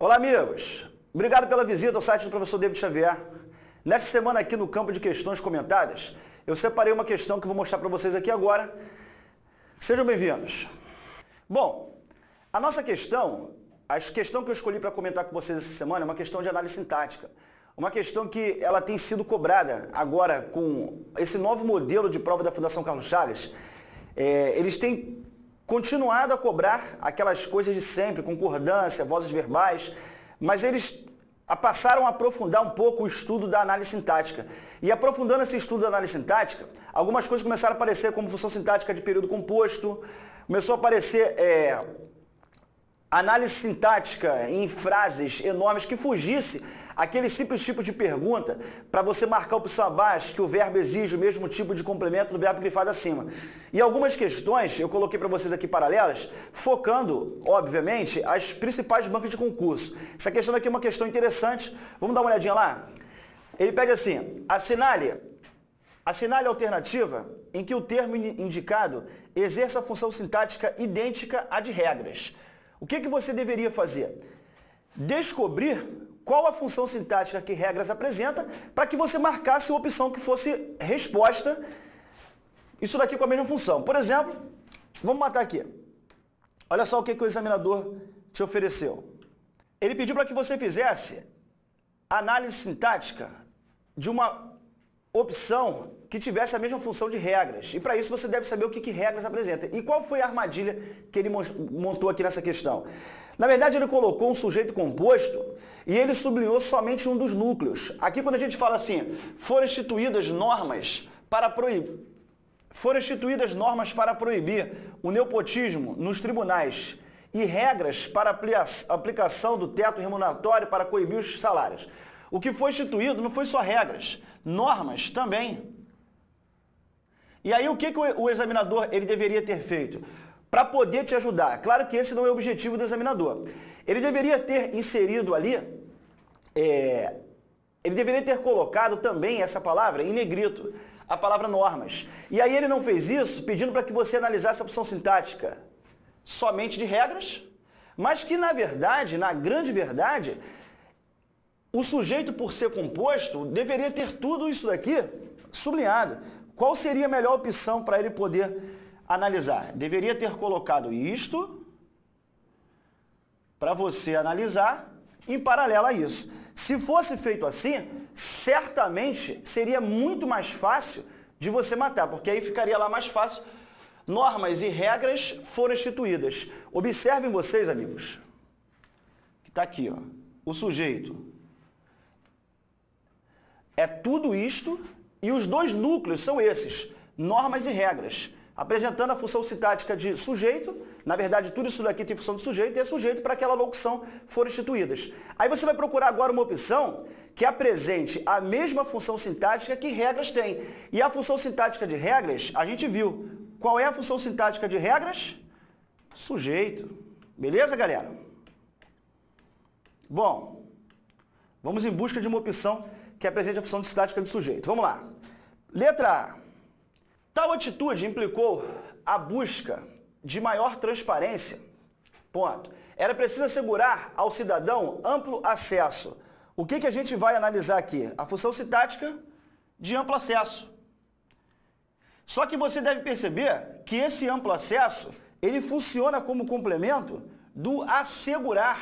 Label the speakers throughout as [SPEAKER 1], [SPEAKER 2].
[SPEAKER 1] Olá, amigos! Obrigado pela visita ao site do professor David Xavier. Nesta semana aqui no campo de questões comentadas, eu separei uma questão que vou mostrar para vocês aqui agora. Sejam bem-vindos. Bom, a nossa questão, a questão que eu escolhi para comentar com vocês essa semana é uma questão de análise sintática. Uma questão que ela tem sido cobrada agora com esse novo modelo de prova da Fundação Carlos Chagas. Eles têm continuado a cobrar aquelas coisas de sempre, concordância, vozes verbais, mas eles passaram a aprofundar um pouco o estudo da análise sintática. E aprofundando esse estudo da análise sintática, algumas coisas começaram a aparecer como função sintática de período composto, começou a aparecer análise sintática em frases enormes que fugisse aquele simples tipo de pergunta para você marcar a opção abaixo que o verbo exige o mesmo tipo de complemento do verbo grifado acima. E algumas questões eu coloquei para vocês aqui paralelas, focando, obviamente, as principais bancas de concurso. Essa questão aqui é uma questão interessante, vamos dar uma olhadinha lá? Ele pede assim, assinale a alternativa em que o termo indicado exerça a função sintática idêntica à de regras. O que você deveria fazer? Descobrir qual a função sintática que regras apresenta para que você marcasse a opção que fosse resposta, isso daqui com a mesma função. Por exemplo, vamos matar aqui. Olha só o que o examinador te ofereceu. Ele pediu para que você fizesse análise sintática de uma opção que tivesse a mesma função de regras. E para isso você deve saber o que regras apresenta. E qual foi a armadilha que ele montou aqui nessa questão? Na verdade, ele colocou um sujeito composto e ele sublinhou somente um dos núcleos. Aqui quando a gente fala assim, foram instituídas normas para proibir o nepotismo nos tribunais e regras para aplicação do teto remuneratório para coibir os salários. O que foi instituído não foi só regras, normas também. E aí o que o examinador ele deveria ter feito? Para poder te ajudar, claro que esse não é o objetivo do examinador. Ele deveria ter inserido ali, ele deveria ter colocado também essa palavra em negrito, a palavra normas. E aí ele não fez isso pedindo para que você analisasse a função sintática somente de regras, mas que na verdade, na grande verdade, o sujeito, por ser composto, deveria ter tudo isso daqui sublinhado. Qual seria a melhor opção para ele poder analisar? Deveria ter colocado isto para você analisar em paralelo a isso. Se fosse feito assim, certamente seria muito mais fácil de você matar, porque aí ficaria lá mais fácil. Normas e regras foram instituídas. Observem vocês, amigos, que está aqui, ó, o sujeito. É tudo isto e os dois núcleos são esses, normas e regras, apresentando a função sintática de sujeito, na verdade tudo isso daqui tem função de sujeito e é sujeito para aquela locução foram instituídas. Aí você vai procurar agora uma opção que apresente a mesma função sintática que regras têm. E a função sintática de regras, a gente viu. Qual é a função sintática de regras? Sujeito. Beleza, galera? Bom, vamos em busca de uma opção que apresente a função sintática de sujeito. Vamos lá. Letra A. Tal atitude implicou a busca de maior transparência. Ponto. Era preciso assegurar ao cidadão amplo acesso. O que a gente vai analisar aqui? A função sintática de amplo acesso. Só que você deve perceber que esse amplo acesso, ele funciona como complemento do assegurar,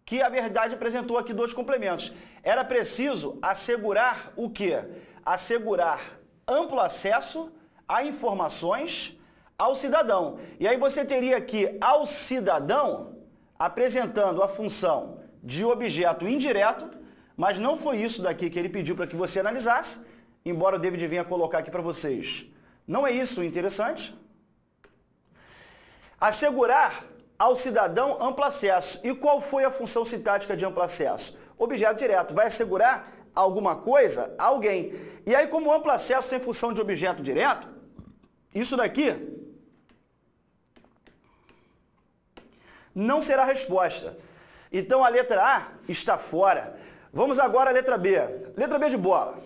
[SPEAKER 1] que a verdade apresentou aqui dois complementos. Era preciso assegurar o quê? Assegurar amplo acesso a informações ao cidadão. E aí você teria aqui ao cidadão apresentando a função de objeto indireto, mas não foi isso daqui que ele pediu para que você analisasse, embora o David venha colocar aqui para vocês. Não é isso interessante? Assegurar ao cidadão amplo acesso. E qual foi a função sintática de amplo acesso? Objeto direto. Vai assegurar alguma coisa a alguém. E aí, como amplo acesso tem função de objeto direto, isso daqui não será resposta. Então, a letra A está fora. Vamos agora à letra B. Letra B de bola.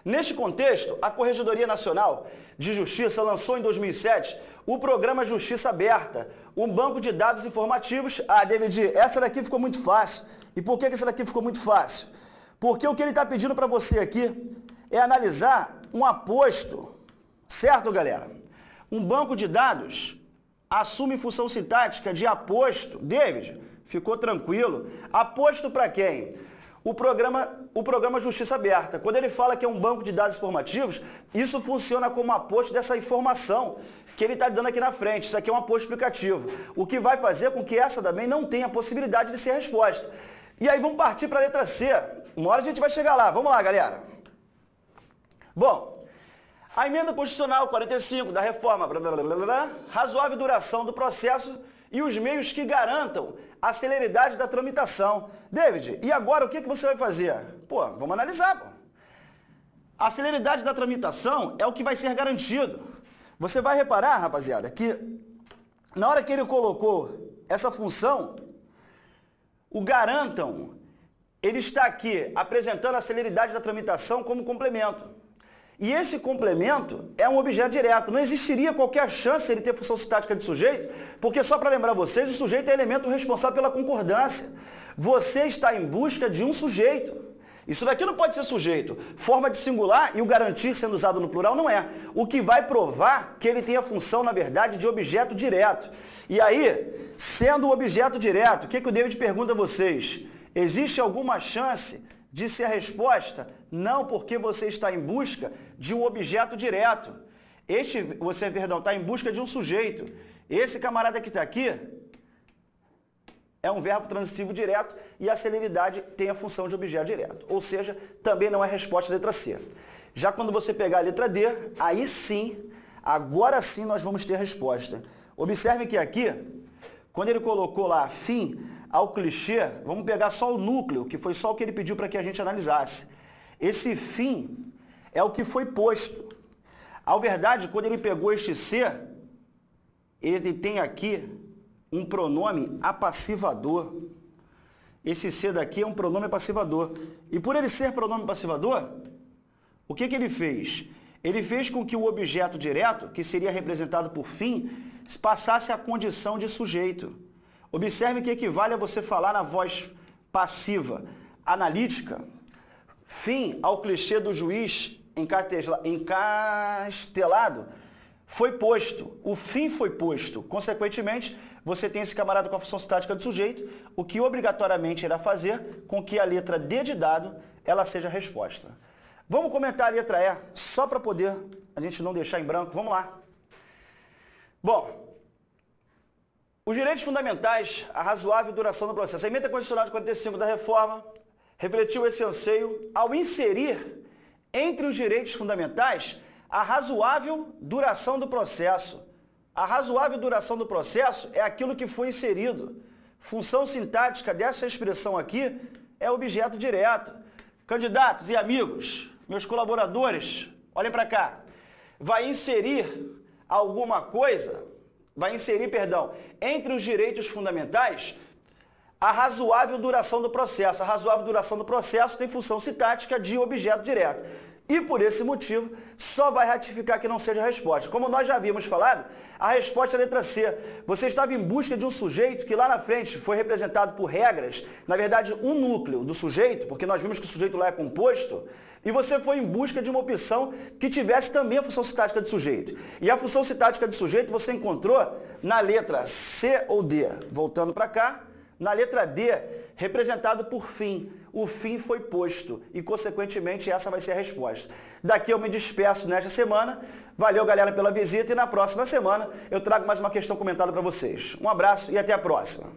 [SPEAKER 1] Neste contexto, a Corregedoria Nacional de Justiça lançou em 2007 o programa Justiça Aberta, um banco de dados informativos. Ah, David, essa daqui ficou muito fácil. E por que essa daqui ficou muito fácil? Porque o que ele está pedindo para você aqui é analisar um aposto, certo, galera? Um banco de dados assume função sintática de aposto. David, ficou tranquilo. Aposto para quem? O programa Justiça Aberta. Quando ele fala que é um banco de dados informativos, isso funciona como aposto dessa informação que ele está dando aqui na frente. Isso aqui é um aposto explicativo. O que vai fazer com que essa também não tenha a possibilidade de ser resposta. E aí vamos partir para a letra C. Uma hora a gente vai chegar lá. Vamos lá, galera. Bom, a emenda constitucional 45 da reforma, razoável duração do processo e os meios que garantam a celeridade da tramitação. David, e agora o que você vai fazer? Pô, vamos analisar, pô. A celeridade da tramitação é o que vai ser garantido. Você vai reparar, rapaziada, que na hora que ele colocou essa função, o garantam, ele está aqui apresentando a celeridade da tramitação como complemento. E esse complemento é um objeto direto. Não existiria qualquer chance de ele ter função sintática de sujeito, porque só para lembrar vocês, o sujeito é elemento responsável pela concordância. Você está em busca de um sujeito. Isso daqui não pode ser sujeito. Forma de singular e o garantir sendo usado no plural não é. O que vai provar que ele tem a função, na verdade, de objeto direto. E aí, sendo o objeto direto, o que o David pergunta a vocês? Existe alguma chance de ser a resposta? Não, porque você está em busca de um objeto direto. Você está em busca de um sujeito. Esse camarada que está aqui é um verbo transitivo direto e a celeridade tem a função de objeto direto. Ou seja, também não é resposta à letra C. Já quando você pegar a letra D, aí sim, agora sim nós vamos ter a resposta. Observe que aqui, quando ele colocou lá fim ao clichê, vamos pegar só o núcleo, que foi só o que ele pediu para que a gente analisasse. Esse fim é o que foi posto. A verdade, quando ele pegou este C, ele tem aqui um pronome apassivador. Esse C daqui é um pronome apassivador. E por ele ser pronome apassivador, o que ele fez? Ele fez com que o objeto direto, que seria representado por fim, passasse a condição de sujeito. Observe que equivale a você falar na voz passiva analítica, fim ao clichê do juiz encastelado, foi posto. O fim foi posto. Consequentemente, você tem esse camarada com a função sintática do sujeito, o que obrigatoriamente irá fazer com que a letra D de dado ela seja a resposta. Vamos comentar a letra E, só para poder a gente não deixar em branco. Vamos lá. Bom, os direitos fundamentais, a razoável duração do processo. A emenda constitucional de 45 da reforma refletiu esse anseio ao inserir entre os direitos fundamentais a razoável duração do processo. A razoável duração do processo é aquilo que foi inserido. Função sintática dessa expressão aqui é objeto direto. Candidatos e amigos, meus colaboradores, olhem para cá. Vai inserir alguma coisa, entre os direitos fundamentais, a razoável duração do processo. A razoável duração do processo tem função sintática de objeto direto. E por esse motivo, só vai ratificar que não seja a resposta. Como nós já havíamos falado, a resposta é a letra C. Você estava em busca de um sujeito que lá na frente foi representado por regras, na verdade um núcleo do sujeito, porque nós vimos que o sujeito lá é composto, e você foi em busca de uma opção que tivesse também a função sintática de sujeito. E a função sintática de sujeito você encontrou na letra C ou D. Voltando para cá, na letra D, representado por fim. O fim foi posto e, consequentemente, essa vai ser a resposta. Daqui eu me despeço nesta semana. Valeu, galera, pela visita e na próxima semana eu trago mais uma questão comentada para vocês. Um abraço e até a próxima.